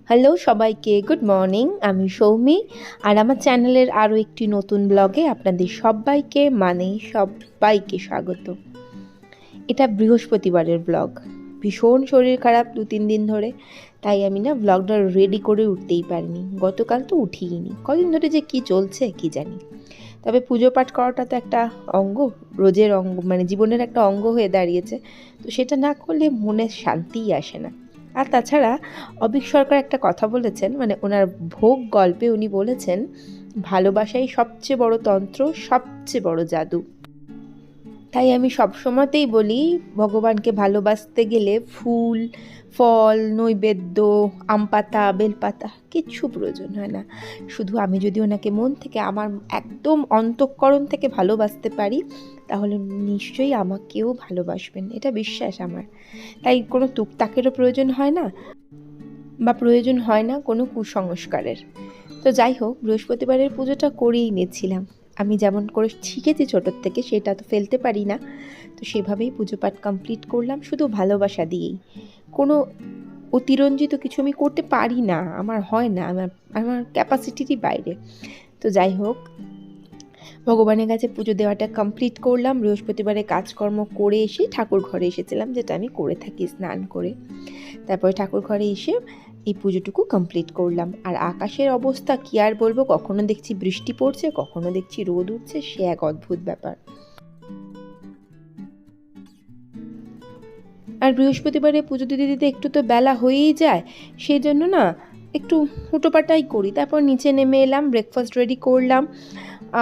Hello সবাইকে, good morning. আমি সৌমি, আর আমার চ্যানেলের আরও একটি নতুন ব্লগে আপনাদের সবাইকে স্বাগত। এটা বৃহস্পতিবারের ব্লগ। ভীষণ শরীর খারাপ 2-3 দিন ধরে, তাই আমি ব্লগটা রেডি করে উঠতেই পারিনি। গতকাল তো উঠিনি, কদিন ধরে যে কি চলছে কি জানি। তবে পুজো পাঠ করাটা তো একটা অঙ্গ, রোজের অঙ্গ, মানে জীবনের একটা অঙ্গ হয়ে দাঁড়িয়েছে। তো সেটা না করলে মনে শান্তিই আসে না। আর তাছাড়া অবিক সরকার একটা কথা বলেছেন, মানে ওনার ভোগ গল্পে উনি বলেছেন, ভালোবাসাই সবচেয়ে বড় তন্ত্র, সবচেয়ে বড় জাদু। তাই আমি সবসময়তেই বলি, ভগবানকে ভালোবাসতে গেলে ফুল, ফল, নৈবেদ্য, আম পাতা, বেলপাতা কিচ্ছু প্রয়োজন হয় না। শুধু আমি যদি ওনাকে মন থেকে, আমার একদম অন্তঃকরণ থেকে ভালোবাসতে পারি, তাহলে নিশ্চয়ই আমাকেও ভালোবাসবেন, এটা বিশ্বাস আমার। তাই কোনো তুকতাকেরও প্রয়োজন হয় না, বা প্রয়োজন হয় না কোনো কুসংস্কারের। তো যাই হোক, বৃহস্পতিবারের পুজোটা করেই নিয়েছিলাম। আমি যেমন করে শিখেছি ছোটোর থেকে, সেটা তো ফেলতে পারি না। তো সেভাবেই পুজো পাঠ কমপ্লিট করলাম, শুধু ভালোবাসা দিয়েই। কোনো অতিরঞ্জিত কিছু আমি করতে পারি না, আমার হয় না, আমার ক্যাপাসিটিরই বাইরে। তো যাই হোক, ভগবানের কাছে পুজো দেওয়াটা কমপ্লিট করলাম। বৃহস্পতিবারে কাজকর্ম করে এসে ঠাকুর ঘরে এসেছিলাম, যেটা আমি করে থাকি স্নান করে। তারপরে ঠাকুর ঘরে এসে এই পুজোটুকু কমপ্লিট করলাম। আর আকাশের অবস্থা কি আর বলবো, কখনো দেখছি বৃষ্টি পড়ছে, কখনো দেখছি রোদ উঠছে, সে এক অদ্ভুত ব্যাপার। আর বৃহস্পতিবারে পুজো দিতে দিতে একটু তো বেলা হয়েই যায়, সেই জন্য একটু হুটোপাটাই করি। তারপর নিচে নেমে এলাম, ব্রেকফাস্ট রেডি করলাম।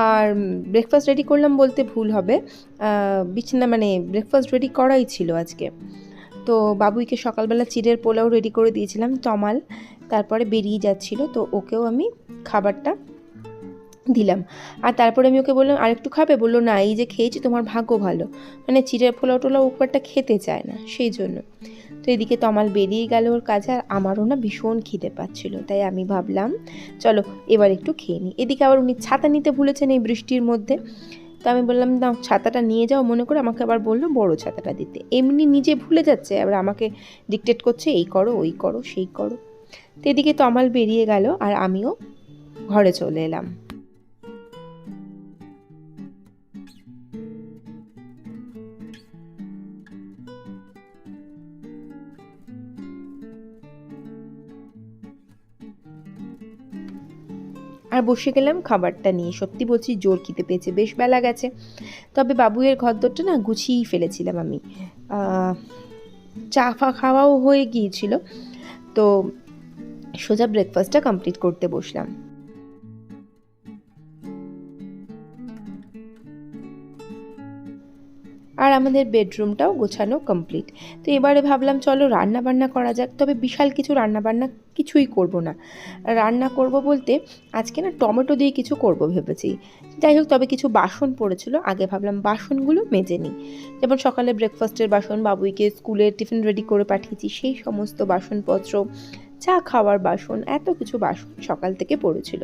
আর ব্রেকফাস্ট রেডি করলাম বলতে ভুল হবে, ব্রেকফাস্ট রেডি করাই ছিল আজকে। তো বাবুইকে সকালবেলা চিড়ের পোলাও রেডি করে দিয়েছিলাম, তমাল তারপরে বেরিয়ে যাচ্ছিল, তো ওকেও আমি খাবারটা দিলাম। আর তারপরে আমি ওকে বললাম, আরেকটু খাবে? বললো না, এই যে খেয়েছি, তোমার ভাগ্য ভালো। মানে চিড়ের পোলাও টোলাও উপরটা খেতে চায় না, সেই জন্য। তো এদিকে তমাল বেরিয়ে গেল ওর কাছে, আর আমারও ভীষণ খিদে পাচ্ছিল। তাই আমি ভাবলাম চলো এবার একটু খেয়ে নিই। এদিকে আবার উনি ছাতা নিতে ভুলেছেন এই বৃষ্টির মধ্যে। তো আমি বললাম, না ছাতাটা নিয়ে যাও মনে করে। আমাকে আবার বললো বড় ছাতাটা দিতে। এমনি নিজে ভুলে যাচ্ছে, আবার আমাকে ডিকটেট করছে, এই করো, ওই করো, সেই করো। তো এদিকে তমাল বেরিয়ে গেল, আর আমিও ঘরে চলে এলাম। আর বসে গেলাম খাবারটা নিয়ে। সত্যি বলছি, জোর খিদে পেয়েছে, বেশ বেলা গেছে। তবে বাবুয়ের ঘরদোরটা গুছিয়েই ফেলেছিলাম আমি। চা ফা খাওয়াও হয়ে গিয়েছিল, তো সোজা ব্রেকফাস্টটা কমপ্লিট করতে বসলাম। আর আমাদের বেডরুমটাও গোছানো কমপ্লিট। তো এবারে ভাবলাম চলো রান্না বান্না করা যাক। তবে বিশাল কিছু রান্নাবান্না কিছুই করব না। রান্না করব বলতে আজকে টমেটো দিয়ে কিছু করব ভেবেছি। যাই হোক, তবে কিছু বাসন পড়েছিল, আগে ভাবলাম বাসনগুলো মেজে নিই। যেমন সকালে ব্রেকফাস্টের বাসন, বাবুইকে স্কুলে টিফিন রেডি করে পাঠিয়েছি, সেই সমস্ত বাসনপত্র, চা খাওয়ার বাসন, এত কিছু বাসন সকাল থেকে পড়েছিল।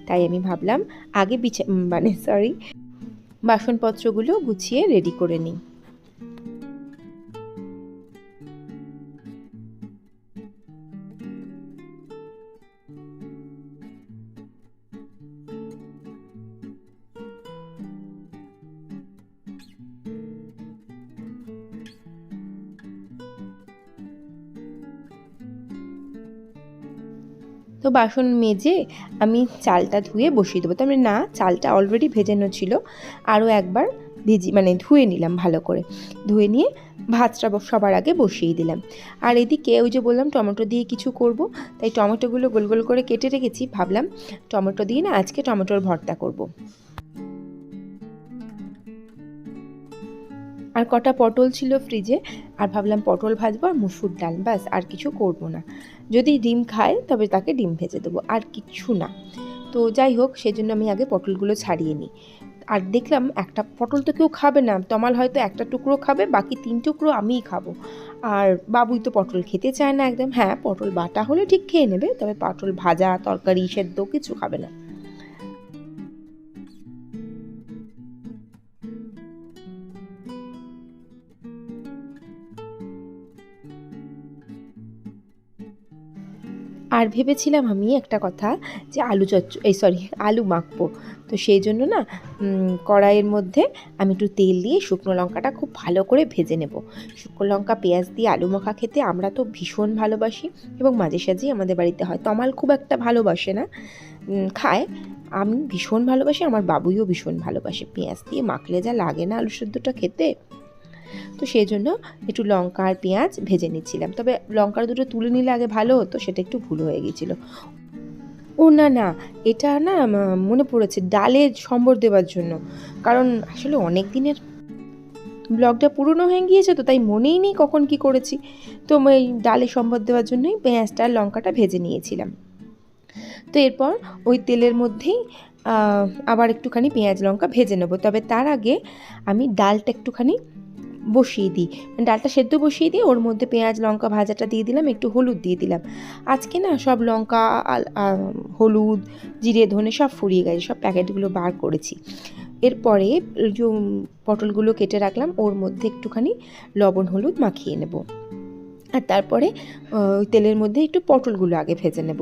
তাই আমি ভাবলাম আগে বাসনপত্রগুলো গুছিয়ে রেডি করে নিই। তো বাসন মেজে আমি চালটা ধুয়ে বসিয়ে দেবো। তার না, চালটা অলরেডি ভেজানো ছিল, আরও একবার ধুয়ে নিলাম ভালো করে। ধুয়ে নিয়ে ভাতটা সবার আগে বসিয়ে দিলাম। আর এদিকে ওই যে বললাম টমেটো দিয়ে কিছু করব, তাই টমেটোগুলো গোল গোল করে কেটে রেখেছি। ভাবলাম টমেটো দিয়ে আজকে টমেটোর ভর্তা করব। আর কটা পটল ছিল ফ্রিজে, আর ভাবলাম পটল ভাজবো আর মুসুর ডাল, ব্যাস, আর কিছু করব না। যদি ডিম খায় তবে তাকে ডিম ভেজে দেবো, আর কিচ্ছু না। তো যাই হোক, সেজন্য আমি আগে পটলগুলো ছাড়িয়ে নিই। আর দেখলাম একটা পটল তো কেউ খাবে না, তমাল হয়তো একটা টুকরো খাবে, বাকি 3 টুকরো আমিই খাবো। আর বাবুই তো পটল খেতে চায় না একদম। হ্যাঁ, পটল বাটা হলে ঠিক খেয়ে নেবে, তবে পটল ভাজা, তরকারি, সেদ্ধ কিছু খাবে না। আর ভেবেছিলাম আমি একটা কথা, যে আলু মাখবো। তো সেই জন্য না কড়াইয়ের মধ্যে আমি একটু তেল দিয়ে শুকনো লঙ্কাটা খুব ভালো করে ভেজে নেব। শুকনো লঙ্কা পেঁয়াজ দিয়ে আলু মাখা খেতে আমরা তো ভীষণ ভালোবাসি, এবং মাঝে সাঝেই আমাদের বাড়িতে হয়। তমাল খুব একটা ভালোবাসে না, খায়। আমি ভীষণ ভালোবাসি, আমার বাবুইও ভীষণ ভালোবাসে। পেঁয়াজ দিয়ে মাখলে যা লাগে না আলু সেদ্ধটা খেতে। তো সেই জন্য একটু লঙ্কা আর পেঁয়াজ ভেজে নিচ্ছিলাম। তবে লঙ্কার দুটো তুলে নিলে আগে ভালো হতো, সেটা একটু ভুল হয়ে গিয়েছিল। ও না না, এটা না মনে পড়েছে, ডালে সম্বর দেওয়ার জন্য। কারণ আসলে অনেক দিনের ব্লগটা পুরনো হয়ে গিয়েছে, তো তাই মনেই নেই কখন কি করেছি। তো এই ডালে সম্বর দেওয়ার জন্যই পেঁয়াজটা আর লঙ্কাটা ভেজে নিয়েছিলাম। তো এরপর ওই তেলের মধ্যেই আবার একটুখানি পেঁয়াজ লঙ্কা ভেজে নেব। তবে তার আগে আমি ডালটা একটুখানি বসিয়ে দিই, ডালটা সেদ্ধ বসিয়ে দিয়ে ওর মধ্যে পেঁয়াজ লঙ্কা ভাজাটা দিয়ে দিলাম, একটু হলুদ দিয়ে দিলাম। আজকে না সব লঙ্কা, হলুদ, জিরে, ধনে সব ফুরিয়ে গেছে, সব প্যাকেটগুলো বার করেছি। এরপরে যে পটলগুলো কেটে রাখলাম ওর মধ্যে একটুখানি লবণ হলুদ মাখিয়ে নেব। আর তারপরে ওই তেলের মধ্যে একটু পটলগুলো আগে ভেজে নেব।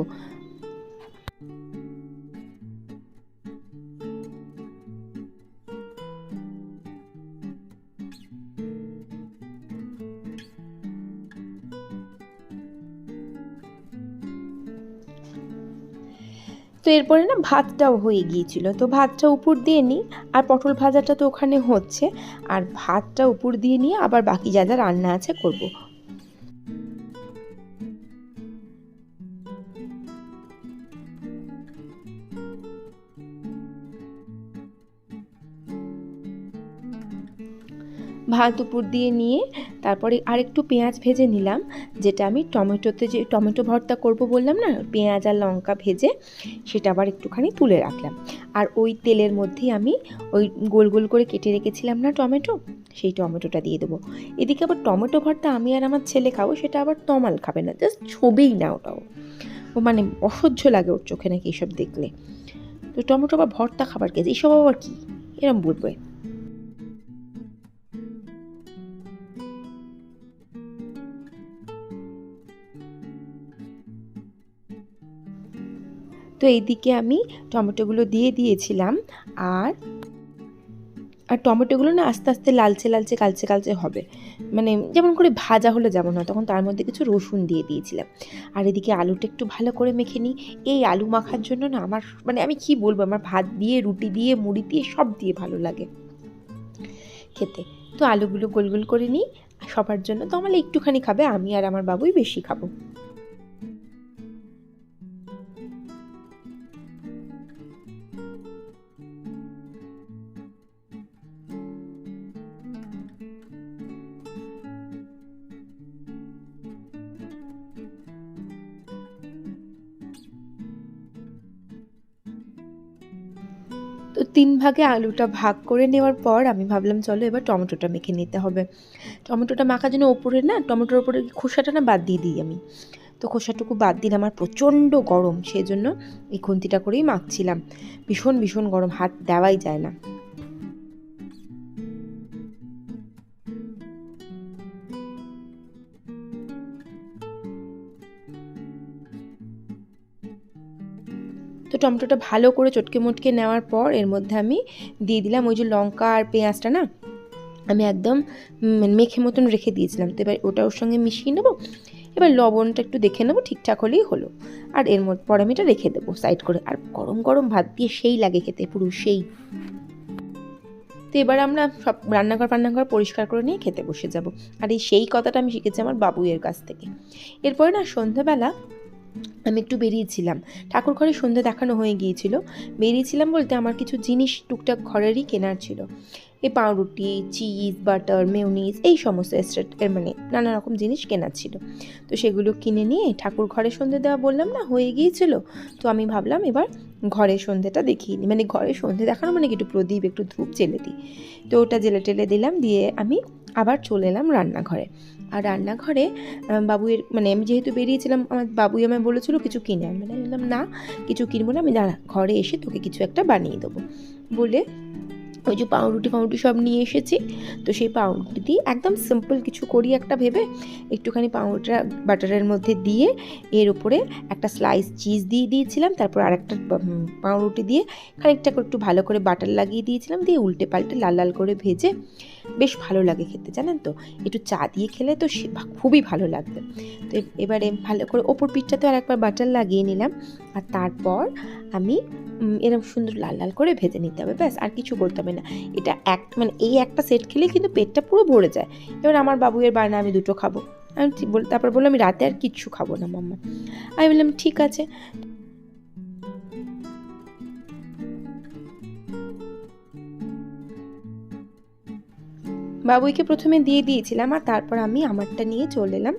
তো এরপরে না ভাতটাও হয়ে গিয়েছিল, তো ভাতটা উপর দিয়ে নিই, আর পটল ভাজাটা তো ওখানে হচ্ছে, আর ভাতটা উপর দিয়ে নিয়ে আবার বাকি যা যা রান্না আছে করব। ভাত উপর দিয়ে নিয়ে তারপরে আরেকটু পেঁয়াজ ভেজে নিলাম, যেটা আমি যে টমেটো ভর্তা করব বললাম না, পেঁয়াজ আর লঙ্কা ভেজে সেটা আবার একটুখানি তুলে রাখলাম। আর ওই তেলের মধ্যেই আমি ওই গোল গোল করে কেটে রেখেছিলাম না টমেটো, সেই টমেটোটা দিয়ে দেবো। এদিকে আবার টমেটো ভর্তা আমি আর আমার ছেলে খাবো, সেটা আবার তমাল খাবে না, জাস্ট ছবেই না ওটাও। ও মানে অসহ্য লাগে ওর চোখে নাকি এইসব দেখলে। তো টমেটো আবার ভর্তা খাবার গেছে, এইসব আবার কি, এরম বলবে। তো এইদিকে আমি টমেটোগুলো দিয়ে দিয়েছিলাম, আর আর টমেটোগুলো না আস্তে আস্তে লালচে লালচে কালচে কালচে হবে, মানে যেমন করে ভাজা হলে যেমন হয়, তখন তার মধ্যে কিছু রসুন দিয়ে দিয়েছিলাম। আর এদিকে আলুটা একটু ভালো করে মেখে নিই। এই আলু মাখার জন্য না আমার মানে আমি কি বলবো, আমার ভাত দিয়ে, রুটি দিয়ে, মুড়ি দিয়ে, সব দিয়ে ভালো লাগে খেতে। তো আলুগুলো গোল গোল করে নিই সবার জন্য, তো আমার একটুখানি খাবে, আমি আর আমার বাবুই বেশি খাবো। তো 3 ভাগে আলুটা ভাগ করে নেওয়ার পর আমি ভাবলাম চলো এবার টমেটোটা মেখে নিতে হবে। টমেটোটা মাখার জন্য ওপরে না টমেটোর ওপরে খোসাটা না বাদ দিয়ে দিই আমি। তো খোসাটুকু বাদ দিলে আমার প্রচণ্ড গরম, সেই জন্য এই খুন্তিটা করেই মাখছিলাম। ভীষণ ভীষণ গরম, হাত দেওয়াই যায় না। তো টমেটোটা ভালো করে চটকে মটকে নেওয়ার পর এর মধ্যে আমি দিয়ে দিলাম ওই যে লঙ্কা আর পেঁয়াজটা না আমি একদম মেখে মতন রেখে দিয়েছিলাম। তো এবার ওটা ওর সঙ্গে মিশিয়ে নেবো। এবার লবণটা একটু দেখে নেবো, ঠিকঠাক হলেই হলো। আর এর মধ্যে পরে আমি এটা রেখে দেবো সাইড করে। আর গরম গরম ভাত দিয়ে সেই লাগে খেতে, পুরো সেই। তো এবার আমরা সব রান্নাঘর পরিষ্কার করে নিয়ে খেতে বসে যাব। আর এই সেই কথাটা আমি শিখেছি আমার বাবুইয়ের কাছ থেকে। এরপরে না সন্ধ্যাবেলা আমি একটু বেরিয়েছিলাম, ঠাকুর ঘরে সন্ধ্যে দেখানো হয়ে গিয়েছিল। বেরিয়েছিলাম বলতে আমার কিছু জিনিস টুকটাক ঘরেরই কেনার ছিল। এই পাউরুটি, চিজ, বাটার, মেয়োনিজ, এই সমস্ত মানে নানা রকম জিনিস কেনার ছিল। তো সেগুলো কিনে নিয়ে ঠাকুর ঘরে সন্ধ্যে দেওয়া বললাম না হয়ে গিয়েছিল। তো আমি ভাবলাম এবার ঘরে সন্ধ্যেটা দেখিয়ে নিই, মানে ঘরে সন্ধ্যে দেখানো মানে একটু প্রদীপ, একটু ধূপ জেলে দিই। তো ওটা জেলে টেলে দিলাম, দিয়ে আমি আবার চলে এলাম রান্নাঘরে। আর রান্নাঘরে বাবুয়ের মানে আমি যেহেতু বেরিয়েছিলাম, আমার বাবুই আমায় বলেছিল কিছু কিনে আনবে না। বললাম না, কিছু কিনবো না, আমি দাঁড়া, ঘরে এসে তোকে কিছু একটা বানিয়ে দেবো বলে ওই যে পাউরুটি সব নিয়ে এসেছি। তো সেই পাউরুটি দিয়ে একদম সিম্পল কিছু করি একটা ভেবে, একটুখানি পাউরুটিটা বাটারের মধ্যে দিয়ে এর উপরে একটা স্লাইস চিজ দিয়ে দিয়েছিলাম, তারপর আরেকটা পাউরুটি দিয়ে খানিকটা করে একটু ভালো করে বাটার লাগিয়ে দিয়েছিলাম, দিয়ে উল্টে পাল্টে লাল লাল করে ভেজে বেশ ভালো লাগে খেতে, জানেন তো। একটু চা দিয়ে খেলে তো খুবই ভালো লাগবে। তো এবারে ভালো করে ওপর পিঠটাতে আর একবার বাটার লাগিয়ে নিলাম, আর তারপর আমি এরকম সুন্দর লাল লাল করে ভেজে নিতে হবে, ব্যাস আর কিছু করতে হবে না। এটা মানে এই একটা সেট খেলে কিন্তু পেটটা পুরো ভরে যায়। এবার আমার বাবুয়ের বায়না আমি দুটো খাবো, আমি তারপর বললাম আমি রাতে আর কিচ্ছু খাবো না মাম্মা। আমি বললাম ঠিক আছে। বাবুইকে প্রথমে দিয়ে দিয়েছিলাম, আর তারপর আমি আমারটা নিয়ে চলে এলাম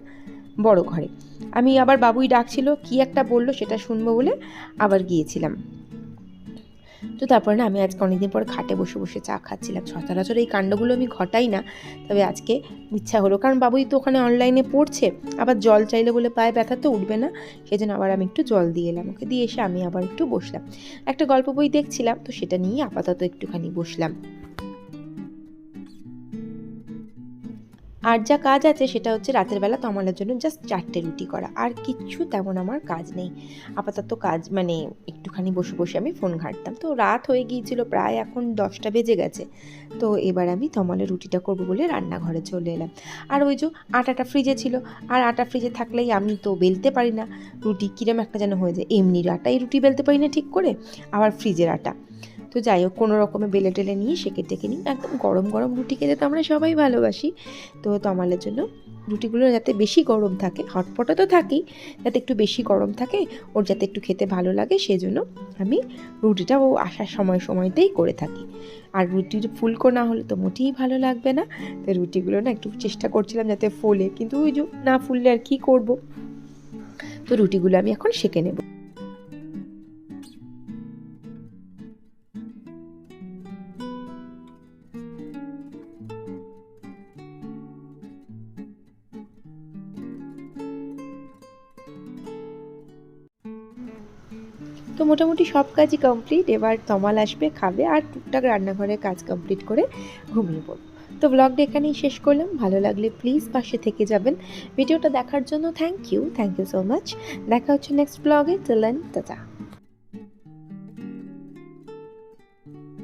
বড় ঘরে। আমি আবার বাবুই ডাকছিল, কি একটা বললো সেটা শুনবো বলে আবার গিয়েছিলাম। তো তারপরে না আমি আজকে অনেকদিন পর খাটে বসে বসে চা খাচ্ছিলাম। সচরাচর এই কাণ্ডগুলো আমি ঘটাই না, তবে আজকে ইচ্ছা হলো, কারণ বাবুই তো ওখানে অনলাইনে পড়ছে, আবার জল চাইলে বলে পায়ে ব্যথা তো উঠবে না, সেই জন্য আবার আমি একটু জল দিয়ে এলাম ওকে, দিয়ে এসে আমি আবার একটু বসলাম, একটা গল্প বই দেখছিলাম, তো সেটা নিয়ে আপাতত একটুখানি বসলাম। আর যা কাজ আছে সেটা হচ্ছে রাতের বেলা তমালের জন্য জাস্ট 4টে রুটি করা, আর কিচ্ছু তেমন আমার কাজ নেই আপাতত। কাজ মানে একটুখানি বসে বসে আমি ফোন ঘাঁটতাম, তো রাত হয়ে গিয়েছিল, প্রায় এখন 10টা বেজে গেছে। তো এবার আমি তমালের রুটিটা করবো বলে রান্নাঘরে চলে এলাম। আর ওই যে আটাটা ফ্রিজে ছিল, আর আটা ফ্রিজে থাকলেই আমি তো বেলতে পারি না রুটি, কিরম একটা যেন হয়ে যায়, এমনির আটাই রুটি বেলতে পারি না ঠিক করে, আবার ফ্রিজের আটা। তো যাই হোক, কোনো রকমে বেলে টেলে নিয়ে সেঁকে টেকে নিই, একদম গরম গরম রুটি খেতে তো আমরা সবাই ভালোবাসি। তো তমালের জন্য রুটিগুলো যাতে বেশি গরম থাকে, হটপটে তো থাকেই, যাতে একটু বেশি গরম থাকে, ওর যাতে একটু খেতে ভালো লাগে, সেজন্য আমি রুটিটা ও আসার সময়তেই করে থাকি। আর রুটির ফুলকো না হলে তো মোটেই ভালো লাগবে না। তো রুটিগুলো না একটু চেষ্টা করছিলাম যাতে ফোলে, কিন্তু ওই যে না ফুললে আর কী করব। তো রুটিগুলো আমি এখন সেঁকে নেব। তো মোটামুটি সব কাজই কমপ্লিট, এবার তমাল আসবে, খাবে, আর টুকটাক রান্নাঘরের কাজ কমপ্লিট করে ঘুমিয়ে পড়ব। তো ব্লগটা এখানেই শেষ করলাম। ভালো লাগলে প্লিজ পাশে থেকে যাবেন। ভিডিওটা দেখার জন্য থ্যাংক ইউ সো মাচ। দেখা হচ্ছে নেক্সট ব্লগে। Till then tata.